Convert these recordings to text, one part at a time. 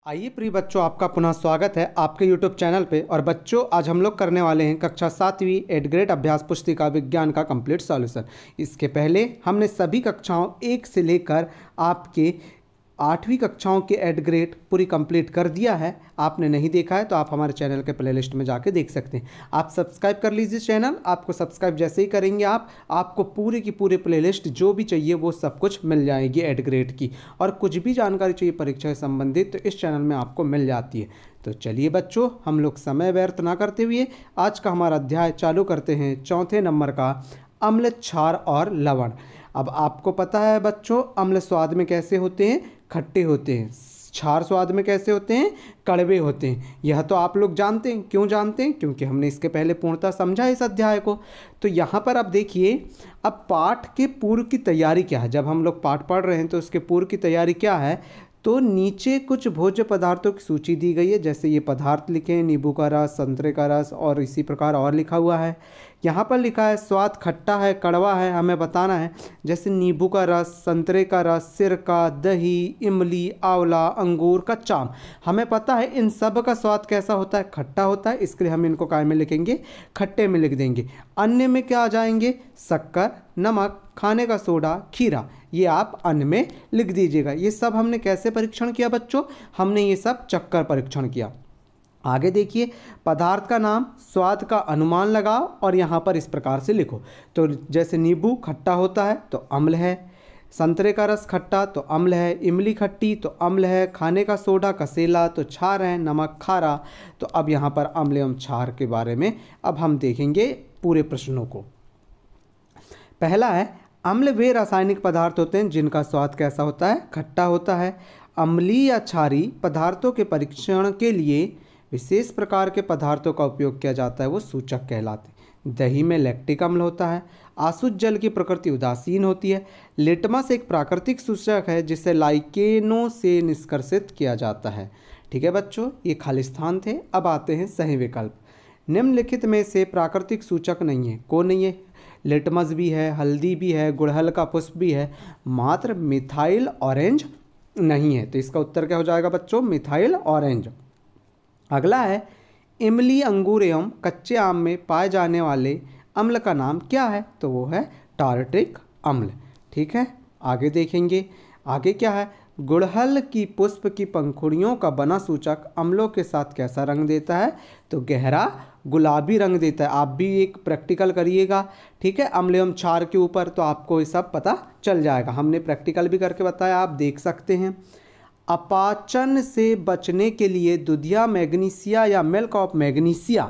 आइए प्रिय बच्चों, आपका पुनः स्वागत है आपके YouTube चैनल पे। और बच्चों, आज हम लोग करने वाले हैं कक्षा 7वीं 8th ग्रेड अभ्यास पुस्तिका विज्ञान का कंप्लीट सॉल्यूशन। इसके पहले हमने सभी कक्षाओं 1 से लेकर आपके 8वीं कक्षाओं के 8th ग्रेड पूरी कंप्लीट कर दिया है। आपने नहीं देखा है तो आप हमारे चैनल के प्लेलिस्ट में जाके देख सकते हैं। आप सब्सक्राइब कर लीजिए चैनल। आपको सब्सक्राइब जैसे ही करेंगे आपको पूरी की पूरी प्लेलिस्ट जो भी चाहिए वो सब कुछ मिल जाएगी 8th ग्रेड की। और कुछ भी जानकारी चाहिए परीक्षा से संबंधित तो इस चैनल में आपको मिल जाती है। तो चलिए बच्चों, हम लोग समय व्यर्थ ना करते हुए आज का हमारा अध्याय चालू करते हैं। चौथे नंबर का अम्ल, क्षार और लवण। अब आपको पता है बच्चों, अम्ल स्वाद में कैसे होते हैं? खट्टे होते हैं। क्षार स्वाद में कैसे होते हैं? कड़वे होते हैं। यह तो आप लोग जानते हैं। क्यों जानते हैं? क्योंकि हमने इसके पहले पूर्णतः समझा इस अध्याय को। तो यहाँ पर अब देखिए, अब पाठ के पूर्व की तैयारी क्या है। जब हम लोग पाठ पढ़ रहे हैं तो उसके पूर्व की तैयारी क्या है? तो नीचे कुछ भोज्य पदार्थों की सूची दी गई है। जैसे ये पदार्थ लिखे हैं, नींबू का रस, संतरे का रस और इसी प्रकार और लिखा हुआ है। यहाँ पर लिखा है स्वाद खट्टा है, कड़वा है, हमें बताना है। जैसे नींबू का रस, संतरे का रस, सिरका, दही, इमली, आंवला, अंगूर, कच्चा आम। हमें पता है इन सब का स्वाद कैसा होता है? खट्टा होता है। इसके लिए हम इनको काय में लिखेंगे? खट्टे में लिख देंगे। अन्य में क्या आ जाएंगे? शक्कर, नमक, खाने का सोडा, खीरा। ये आप अन्य में लिख दीजिएगा। ये सब हमने कैसे परीक्षण किया बच्चों? हमने ये सब चक्कर परीक्षण किया। आगे देखिए, पदार्थ का नाम, स्वाद का अनुमान लगाओ और यहाँ पर इस प्रकार से लिखो। तो जैसे नींबू खट्टा होता है तो अम्ल है, संतरे का रस खट्टा तो अम्ल है, इमली खट्टी तो अम्ल है, खाने का सोडा कसेला तो क्षार है, नमक खारा। तो अब यहाँ पर अम्ल एवं क्षार के बारे में अब हम देखेंगे पूरे प्रश्नों को। पहला है, अम्ल वे रासायनिक पदार्थ होते हैं जिनका स्वाद कैसा होता है? खट्टा होता है। अम्लीय या क्षारीय पदार्थों के परीक्षण के लिए विशेष प्रकार के पदार्थों का उपयोग किया जाता है, वो सूचक कहलाते हैं। दही में लैक्टिक अम्ल होता है। आसुत जल की प्रकृति उदासीन होती है। लिटमस एक प्राकृतिक सूचक है जिसे लाइकेनो से निष्कर्षित किया जाता है। ठीक है बच्चों, ये खालिस्तान थे। अब आते हैं सही विकल्प। निम्नलिखित में से प्राकृतिक सूचक नहीं है। कौन नहीं है? लिटमस भी है, हल्दी भी है, गुड़हल का पुष्प भी है, मात्र मिथाइल ऑरेंज नहीं है। तो इसका उत्तर क्या हो जाएगा बच्चों? Methyl orange. अगला है, इमली, अंगूर एवं कच्चे आम में पाए जाने वाले अम्ल का नाम क्या है? तो वो है टार्ट्रिक अम्ल। ठीक है, आगे देखेंगे। आगे क्या है? गुड़हल की पुष्प की पंखुड़ियों का बना सूचक अम्लों के साथ कैसा रंग देता है? तो गहरा गुलाबी रंग देता है। आप भी एक प्रैक्टिकल करिएगा, ठीक है, अम्ल एवं क्षार के ऊपर, तो आपको ये सब पता चल जाएगा। हमने प्रैक्टिकल भी करके बताया, आप देख सकते हैं। अपाचन से बचने के लिए दुधिया मैग्नीसिया या मिल्क ऑफ मैग्नीसिया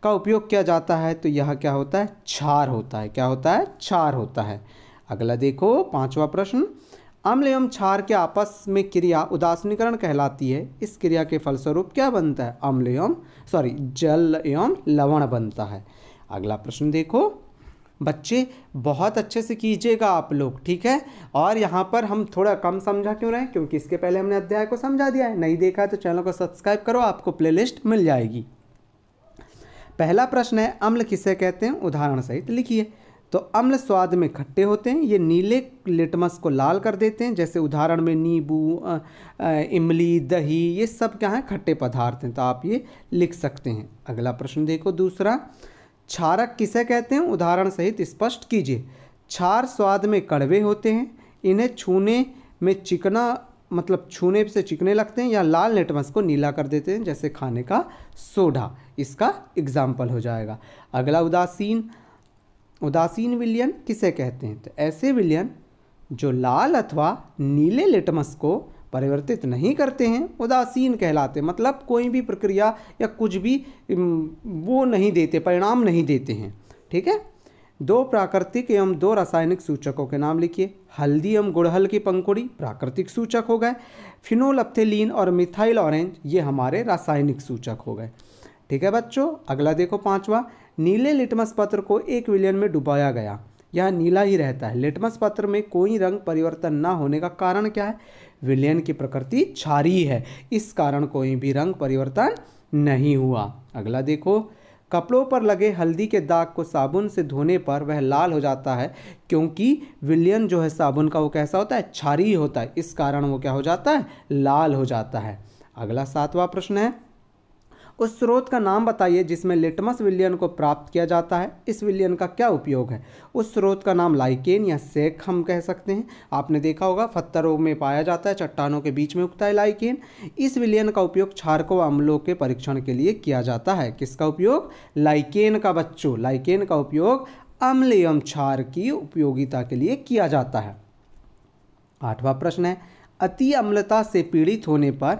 का उपयोग किया जाता है। तो यह क्या होता है? क्षार होता है। क्या होता है? क्षार होता है। अगला देखो, 5वां प्रश्न। अम्ल एवं क्षार के आपस में क्रिया उदासीनीकरण कहलाती है। इस क्रिया के फलस्वरूप क्या बनता है? जल एवं लवण बनता है। अगला प्रश्न देखो बच्चे, बहुत अच्छे से कीजिएगा आप लोग, ठीक है। और यहाँ पर हम थोड़ा कम समझा क्यों रहे हैं? क्योंकि इसके पहले हमने अध्याय को समझा दिया है। नहीं देखा है तो चैनल को सब्सक्राइब करो, आपको प्लेलिस्ट मिल जाएगी। पहला प्रश्न है, अम्ल किसे कहते हैं? उदाहरण सहित लिखिए। तो अम्ल स्वाद में खट्टे होते हैं। ये नीले लिटमस को लाल कर देते हैं। जैसे उदाहरण में नींबू, इमली, दही, ये सब क्या है? खट्टे पदार्थ हैं। तो आप ये लिख सकते हैं। अगला प्रश्न देखो दूसरा, क्षारक किसे कहते हैं? उदाहरण सहित स्पष्ट कीजिए। क्षार स्वाद में कड़वे होते हैं। इन्हें छूने में चिकना, मतलब छूने से चिकने लगते हैं, या लाल लिटमस को नीला कर देते हैं, जैसे खाने का सोडा। इसका एग्जाम्पल हो जाएगा। अगला, उदासीन विलयन किसे कहते हैं? तो ऐसे विलयन जो लाल अथवा नीले लिटमस को परिवर्तित नहीं करते हैं उदासीन कहलाते हैं। मतलब कोई भी प्रक्रिया या कुछ भी वो नहीं देते, परिणाम नहीं देते हैं। ठीक है। 2 प्राकृतिक एवं 2 रासायनिक सूचकों के नाम लिखिए। हल्दी एवं गुड़हल की पंखुड़ी प्राकृतिक सूचक हो गए। फिनोल्फ्थेलीन और मिथाइल ऑरेंज ये हमारे रासायनिक सूचक हो गए। ठीक है बच्चों। अगला देखो 5वां, नीले लिटमस पत्र को एक विलयन में डुबाया गया। यह नीला ही रहता है। लिटमस पत्र में कोई रंग परिवर्तन न होने का कारण क्या है? विलयन की प्रकृति क्षारीय है, इस कारण कोई भी रंग परिवर्तन नहीं हुआ। अगला देखो, कपड़ों पर लगे हल्दी के दाग को साबुन से धोने पर वह लाल हो जाता है, क्योंकि विलयन जो है साबुन का वो कैसा होता है? क्षारीय होता है, इस कारण वो क्या हो जाता है? लाल हो जाता है। अगला 7वां प्रश्न है, उस स्रोत का नाम बताइए जिसमें लिटमस विलयन को प्राप्त किया जाता है। इस विलयन का क्या उपयोग है? उस स्रोत का नाम लाइकेन या सेक हम कह सकते हैं। आपने देखा होगा पत्थरों में पाया जाता है, चट्टानों के बीच में उगता है लाइकेन। इस विलयन का उपयोग क्षारकों व अम्लों के परीक्षण के लिए किया जाता है। किसका उपयोग? लाइकेन का बच्चों। लाइकेन का उपयोग अम्ल एवं क्षार की उपयोगिता के लिए किया जाता है। 8वां प्रश्न है, अति अम्लता से पीड़ित होने पर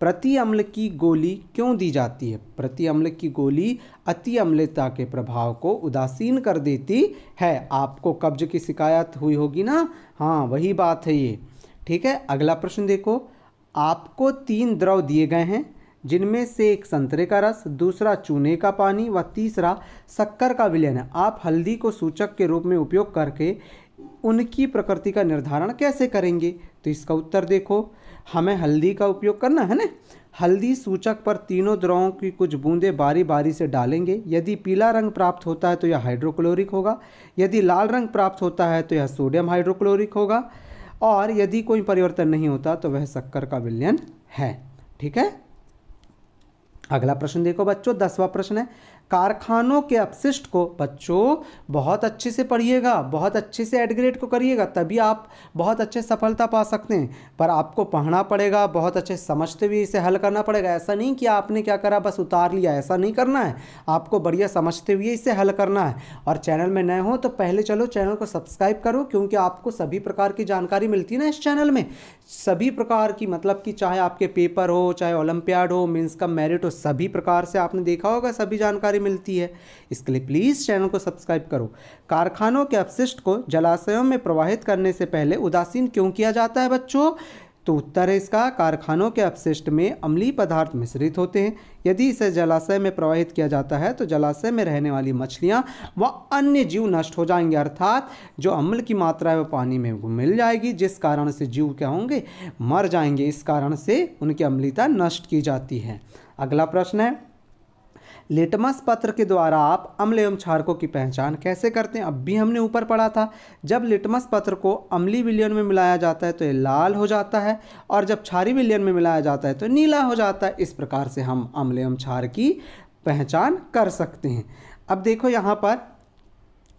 प्रति अम्ल की गोली क्यों दी जाती है? प्रति अम्ल की गोली अति अम्लता के प्रभाव को उदासीन कर देती है। आपको कब्ज की शिकायत हुई होगी ना, हाँ वही बात है ये। ठीक है, अगला प्रश्न देखो, आपको 3 द्रव दिए गए हैं जिनमें से एक संतरे का रस, दूसरा चूने का पानी व तीसरा शक्कर का विलयन है। आप हल्दी को सूचक के रूप में उपयोग करके उनकी प्रकृति का निर्धारण कैसे करेंगे? तो इसका उत्तर देखो, हमें हल्दी का उपयोग करना है ना। हल्दी सूचक पर तीनों द्रवों की कुछ बूंदें बारी बारी से डालेंगे। यदि पीला रंग प्राप्त होता है तो यह हाइड्रोक्लोरिक होगा, यदि लाल रंग प्राप्त होता है तो यह सोडियम हाइड्रोक्लोरिक होगा, और यदि कोई परिवर्तन नहीं होता तो वह शक्कर का विलयन है। ठीक है, अगला प्रश्न देखो बच्चों, 10वां प्रश्न है, कारखानों के अपशिष्ट को, बच्चों बहुत अच्छे से पढ़िएगा, बहुत अच्छे से एड ग्रेड को करिएगा, तभी आप बहुत अच्छे सफलता पा सकते हैं। पर आपको पढ़ना पड़ेगा, बहुत अच्छे समझते हुए इसे हल करना पड़ेगा। ऐसा नहीं कि आपने क्या करा बस उतार लिया, ऐसा नहीं करना है। आपको बढ़िया समझते हुए इसे हल करना है। और चैनल में नए हो तो पहले चलो चैनल को सब्सक्राइब करो, क्योंकि आपको सभी प्रकार की जानकारी मिलती है ना इस चैनल में। सभी प्रकार की, मतलब कि चाहे आपके पेपर हो, चाहे ओलंपियाड हो, मीन्स का मेरिट हो, सभी प्रकार से आपने देखा होगा सभी जानकारी मिलती है। इसके लिए प्लीज चैनल को सब्सक्राइब करो। कारखानों के अपशिष्ट को जलाशयों में प्रवाहित करने से पहले उदासीन क्यों किया जाता है बच्चों? तो उत्तर है इसका, कारखानों के अपशिष्ट में अम्लीय पदार्थ मिश्रित होते हैं। यदि इसे जलाशय में प्रवाहित किया जाता है तो जलाशय में रहने वाली मछलियां व अन्य जीव नष्ट हो जाएंगे, अर्थात जो अम्ल की मात्रा है वह पानी में मिल जाएगी, जिस कारण से जीव क्या होंगे? मर जाएंगे। इस कारण से उनकी अम्लता नष्ट की जाती है। अगला प्रश्न है, लिटमस पत्र के द्वारा आप अम्ल एवं क्षारकों की पहचान कैसे करते हैं? अब भी हमने ऊपर पढ़ा था, जब लिटमस पत्र को अम्लीय विलयन में मिलाया जाता है तो ये लाल हो जाता है, और जब क्षारीय विलयन में मिलाया जाता है तो नीला हो जाता है। इस प्रकार से हम अम्ल एवं क्षार की पहचान कर सकते हैं। अब देखो यहाँ पर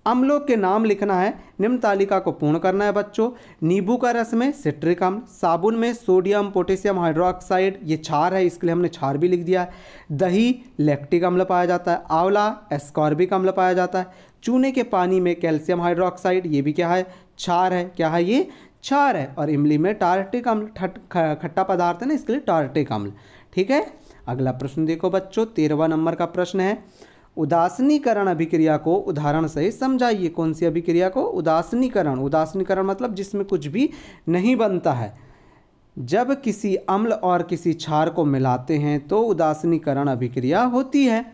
अम्लों के नाम लिखना है, निम्न तालिका को पूर्ण करना है बच्चों। नींबू का रस में सिट्रिक अम्ल, साबुन में सोडियम पोटेशियम हाइड्रोक्साइड, ये क्षार है इसके लिए हमने क्षार भी लिख दिया है। दही लैक्टिक अम्ल पाया जाता है, आंवला एस्कॉर्बिक अम्ल पाया जाता है, चूने के पानी में कैल्शियम हाइड्रोक्साइड, ये भी क्या है? क्षार है। क्या है ये? क्षार है। और इमली में टार्टिक अम्ल, खट्टा पदार्थ है ना, इसके लिए टार्टिक अम्ल। ठीक है, अगला प्रश्न देखो बच्चों, 13वां नंबर का प्रश्न है, उदासीनीकरण अभिक्रिया को उदाहरण सहित समझाइए। कौन सी अभिक्रिया को? उदासीनीकरण। उदासीनीकरण मतलब जिसमें कुछ भी नहीं बनता है। जब किसी अम्ल और किसी क्षार को मिलाते हैं तो उदासीनीकरण अभिक्रिया होती है।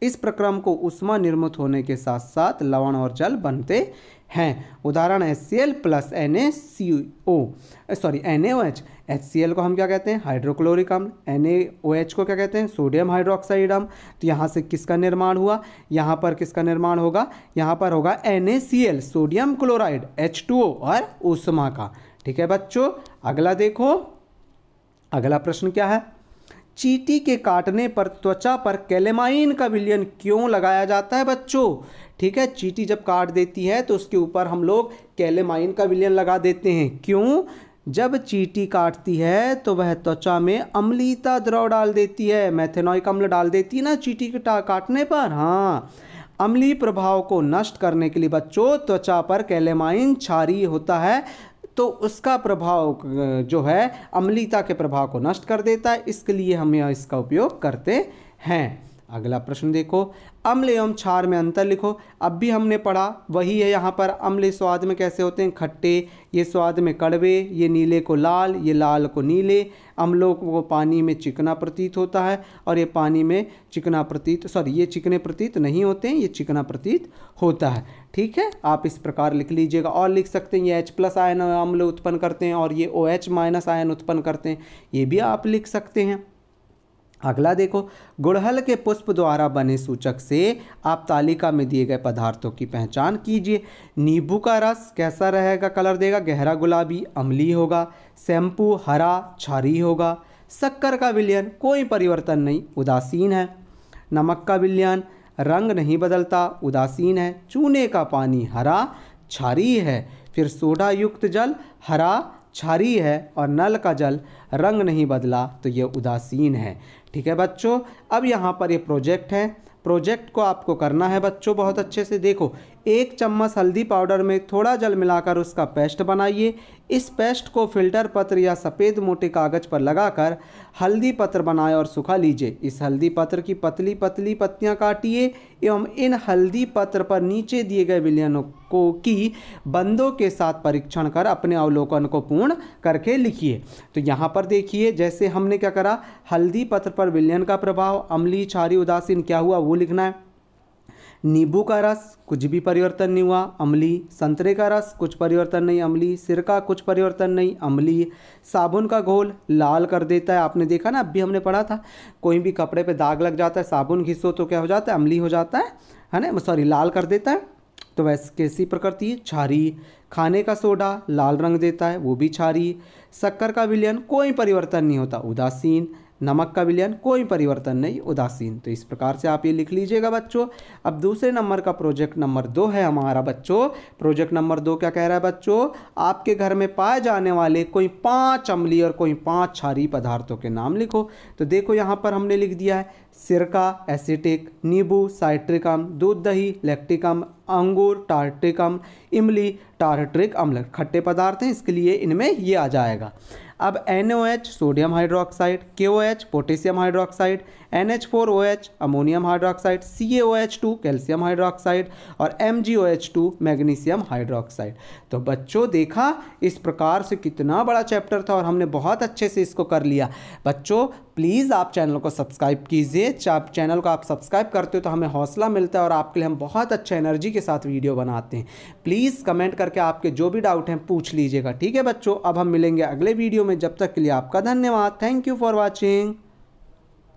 इस प्रक्रम को ऊष्मा निर्मित होने के साथ साथ लवण और जल बनते हैं। उदाहरण HCl प्लस NaOH। HCl को हम क्या कहते हैं? हाइड्रोक्लोरिक अम्ल। NaOH को क्या कहते हैं? सोडियम हाइड्रोक्साइड अम्ल। तो यहाँ से किसका निर्माण हुआ? यहाँ पर किसका निर्माण होगा? यहाँ पर होगा NaCl, सोडियम क्लोराइड, H2O और ऊष्मा का। ठीक है बच्चों, अगला देखो, अगला प्रश्न क्या है? चींटी के काटने पर त्वचा पर कैलेमाइन का विलयन क्यों लगाया जाता है बच्चों? ठीक है, चींटी जब काट देती है तो उसके ऊपर हम लोग कैलेमाइन का विलयन लगा देते हैं। क्यों? जब चींटी काटती है तो वह त्वचा में अम्लीयता द्रव डाल देती है, मेथेनॉइक अम्ल डाल देती है ना चींटी के काटने पर। हाँ, अम्लीय प्रभाव को नष्ट करने के लिए बच्चों त्वचा पर कैलेमाइन क्षारीय होता है, तो उसका प्रभाव जो है अम्लीयता के प्रभाव को नष्ट कर देता है, इसके लिए हम इसका उपयोग करते हैं। अगला प्रश्न देखो, अम्ल एवं क्षार में अंतर लिखो। अब भी हमने पढ़ा वही है। यहाँ पर अम्ल स्वाद में कैसे होते हैं? खट्टे, ये स्वाद में कड़वे, ये नीले को लाल, ये लाल को नीले। अम्लों को पानी में चिकना प्रतीत होता है और ये पानी में चिकना प्रतीत, ये चिकने प्रतीत नहीं होते हैं, ये चिकना प्रतीत होता है। ठीक है, आप इस प्रकार लिख लीजिएगा। और लिख सकते हैं ये H+ आयन अम्ल उत्पन्न करते हैं और ये OH- आयन उत्पन्न करते हैं, ये भी आप लिख सकते हैं। अगला देखो, गुड़हल के पुष्प द्वारा बने सूचक से आप तालिका में दिए गए पदार्थों की पहचान कीजिए। नींबू का रस कैसा रहेगा? कलर देगा गहरा गुलाबी, अम्लीय होगा। शैम्पू हरा, क्षारीय होगा। शक्कर का विलयन कोई परिवर्तन नहीं, उदासीन है। नमक का विलयन रंग नहीं बदलता, उदासीन है। चूने का पानी हरा क्षारीय है। फिर सोडा युक्त जल हरा क्षारीय है और नल का जल रंग नहीं बदला तो ये उदासीन है। ठीक है बच्चों, अब यहाँ पर ये प्रोजेक्ट है। प्रोजेक्ट को आपको करना है बच्चों बहुत अच्छे से। देखो, 1 चम्मच हल्दी पाउडर में थोड़ा जल मिलाकर उसका पेस्ट बनाइए। इस पेस्ट को फिल्टर पत्र या सफ़ेद मोटे कागज़ पर लगाकर हल्दी पत्र बनाए और सुखा लीजिए। इस हल्दी पत्र की पतली पतली पत्तियां काटिए एवं इन हल्दी पत्र पर नीचे दिए गए विलयनों को की बंदों के साथ परीक्षण कर अपने अवलोकन को पूर्ण करके लिखिए। तो यहाँ पर देखिए, जैसे हमने क्या करा, हल्दी पत्र पर विलयन का प्रभाव, अम्लीय, क्षारीय, उदासीन क्या हुआ वो लिखना है। नींबू का रस कुछ भी परिवर्तन नहीं हुआ, अम्लीय। संतरे का रस कुछ परिवर्तन नहीं, अम्लीय। सिरका कुछ परिवर्तन नहीं, अम्लीय। साबुन का घोल लाल कर देता है, आपने देखा ना, अभी हमने पढ़ा था, कोई भी कपड़े पे दाग लग जाता है, साबुन घिसो तो क्या हो जाता है, अम्लीय हो जाता है ना, सॉरी लाल कर देता है। तो वैसे कैसी प्रकृति है, क्षारीय। खाने का सोडा लाल रंग देता है, वो भी क्षारीय। शक्कर का विलयन कोई परिवर्तन नहीं होता, उदासीन। नमक का विलयन कोई परिवर्तन नहीं, उदासीन। तो इस प्रकार से आप ये लिख लीजिएगा बच्चों। अब दूसरे नंबर का प्रोजेक्ट नंबर 2 है हमारा बच्चों। प्रोजेक्ट नंबर 2 क्या कह रहा है बच्चों, आपके घर में पाए जाने वाले कोई 5 अम्लीय और कोई 5 क्षारीय पदार्थों के नाम लिखो। तो देखो यहाँ पर हमने लिख दिया है, सिरका एसिटिक, नींबू साइट्रिक अम्ल, दूध दही लैक्टिक अम्ल, अंगूर टार्ट्रिक अम्ल, इमली टार्ट्रिक अम्ल, खट्टे पदार्थ हैं इसके लिए इनमें ये आ जाएगा। अब NaOH sodium hydroxide, KOH potassium hydroxide, NH4OH ammonium hydroxide, CaOH2 calcium hydroxide और MgOH2 मैग्नीशियम हाइड्रोक्साइड। तो बच्चों देखा, इस प्रकार से कितना बड़ा चैप्टर था और हमने बहुत अच्छे से इसको कर लिया। बच्चों प्लीज़ आप चैनल को सब्सक्राइब कीजिए। चैनल को आप सब्सक्राइब करते हो तो हमें हौसला मिलता है और आपके लिए हम बहुत अच्छे एनर्जी के साथ वीडियो बनाते हैं। प्लीज़ कमेंट करके आपके जो भी डाउट हैं पूछ लीजिएगा। ठीक है बच्चों, अब हम मिलेंगे अगले वीडियो में, जब तक के लिए आपका धन्यवाद। Thank you for watching.